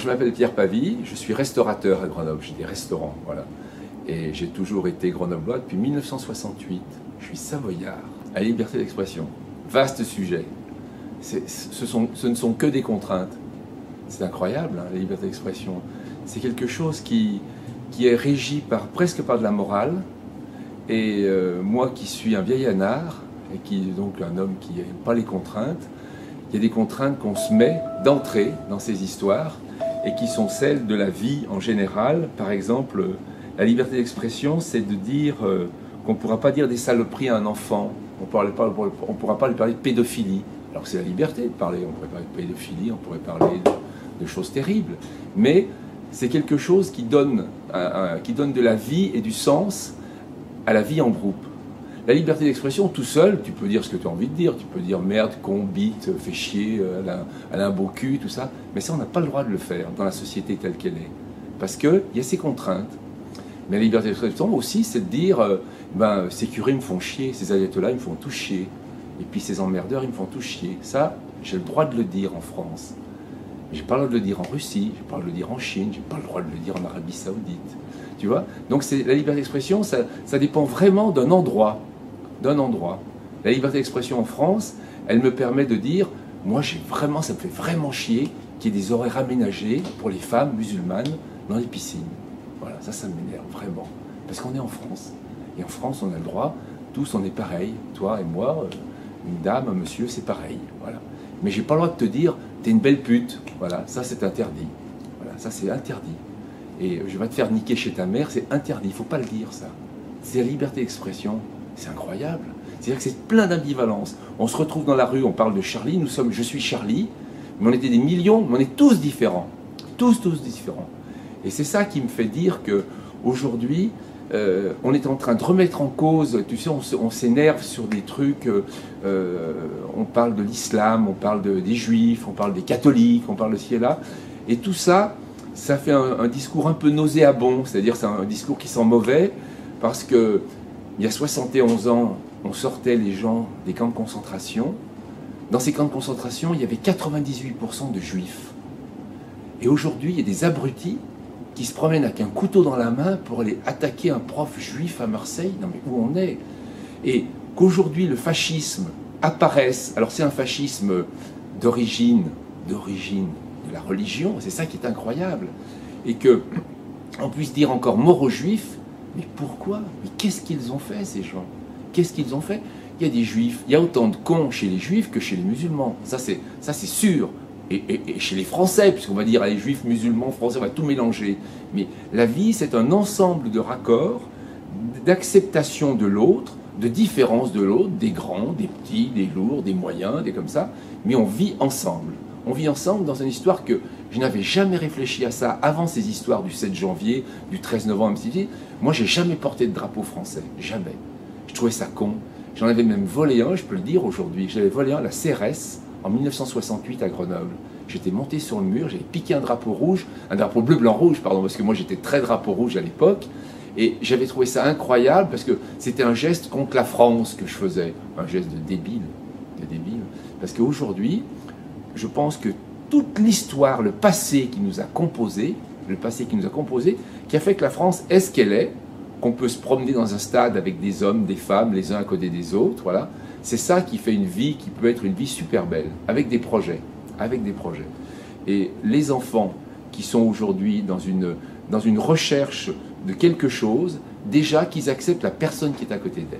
je m'appelle Pierre Pavie, je suis restaurateur à Grenoble, j'ai des restaurants, voilà. Et j'ai toujours été grenoblois depuis 1968. Je suis savoyard. La liberté d'expression, vaste sujet. Ce ne sont que des contraintes. C'est incroyable, hein, la liberté d'expression. C'est quelque chose qui est régi presque par de la morale. Et moi qui suis un vieil anard, et qui est donc un homme qui n'aime pas les contraintes, il y a des contraintes qu'on se met d'entrée dans ces histoires, et qui sont celles de la vie en général. Par exemple, la liberté d'expression, c'est de dire qu'on ne pourra pas dire des saloperies à un enfant, on ne pourra pas lui parler de pédophilie. Alors que c'est la liberté de parler, on pourrait parler de pédophilie, on pourrait parler de choses terribles. Mais c'est quelque chose qui donne de la vie et du sens à la vie en groupe. La liberté d'expression, tout seul, tu peux dire ce que tu as envie de dire. Tu peux dire merde, con, bite, fais chier, elle a un beau cul, tout ça. Mais ça, on n'a pas le droit de le faire dans la société telle qu'elle est. Parce qu'il y a ces contraintes. Mais la liberté d'expression aussi, c'est de dire ces curés me font chier, ces ayatollahs, ils me font tout chier. Et puis ces emmerdeurs, ils me font tout chier. Ça, j'ai le droit de le dire en France. J'ai pas le droit de le dire en Russie, j'ai pas le droit de le dire en Chine, j'ai pas le droit de le dire en Arabie Saoudite. Tu vois? Donc la liberté d'expression, ça dépend vraiment d'un endroit. La liberté d'expression en France, elle me permet de dire, moi ça me fait vraiment chier qu'il y ait des horaires aménagés pour les femmes musulmanes dans les piscines. Voilà, ça m'énerve vraiment. Parce qu'on est en France. Et en France, on a le droit, tous on est pareil. Toi et moi, une dame, un monsieur, c'est pareil. Voilà. Mais j'ai pas le droit de te dire, t'es une belle pute. Voilà, ça c'est interdit. Voilà, ça c'est interdit. Et je vais te faire niquer chez ta mère, c'est interdit. Il faut pas le dire, ça. C'est la liberté d'expression. C'est incroyable. C'est-à-dire que c'est plein d'ambivalence. On se retrouve dans la rue, on parle de Charlie, je suis Charlie, mais on était des millions, mais on est tous différents. Tous différents. Et c'est ça qui me fait dire qu'aujourd'hui, on est en train de remettre en cause, tu sais, on s'énerve sur des trucs, on parle de l'islam, on parle des juifs, on parle des catholiques, on parle de ci et là, et tout ça, ça fait un discours un peu nauséabond, c'est-à-dire c'est un discours qui sent mauvais, parce que il y a 71 ans, on sortait les gens des camps de concentration. Dans ces camps de concentration, il y avait 98% de juifs. Et aujourd'hui, il y a des abrutis qui se promènent avec un couteau dans la main pour aller attaquer un prof juif à Marseille. Non mais où on est? Et qu'aujourd'hui le fascisme apparaisse, alors c'est un fascisme d'origine de la religion, c'est ça qui est incroyable, et que on puisse dire encore mort aux juifs. Mais pourquoi? Mais qu'est-ce qu'ils ont fait, ces gens? Qu'est-ce qu'ils ont fait? Il y a des juifs, il y a autant de cons chez les juifs que chez les musulmans. Ça c'est sûr. Et chez les Français, puisqu'on va dire les juifs, musulmans, français, on va tout mélanger. Mais la vie, c'est un ensemble de raccords, d'acceptation de l'autre, de différence de l'autre, des grands, des petits, des lourds, des moyens, des comme ça. Mais on vit ensemble. On vit ensemble dans une histoire que je n'avais jamais réfléchi à ça avant ces histoires du 7 janvier, du 13 novembre. Moi, j'ai jamais porté de drapeau français. Jamais. Je trouvais ça con. J'en avais même volé un, je peux le dire aujourd'hui. J'avais volé un à la CRS en 1968 à Grenoble. J'étais monté sur le mur, j'avais piqué un drapeau rouge, un drapeau bleu, blanc, rouge, pardon, parce que moi j'étais très drapeau rouge à l'époque. Et j'avais trouvé ça incroyable parce que c'était un geste contre la France que je faisais. Un geste de débile. Parce qu'aujourd'hui, je pense que toute l'histoire, le passé qui nous a composé, qui a fait que la France est ce qu'elle est, qu'on peut se promener dans un stade avec des hommes, des femmes, les uns à côté des autres, voilà. C'est ça qui fait une vie qui peut être une vie super belle, avec des projets. Et les enfants qui sont aujourd'hui dans une recherche de quelque chose, déjà qu'ils acceptent la personne qui est à côté d'elle.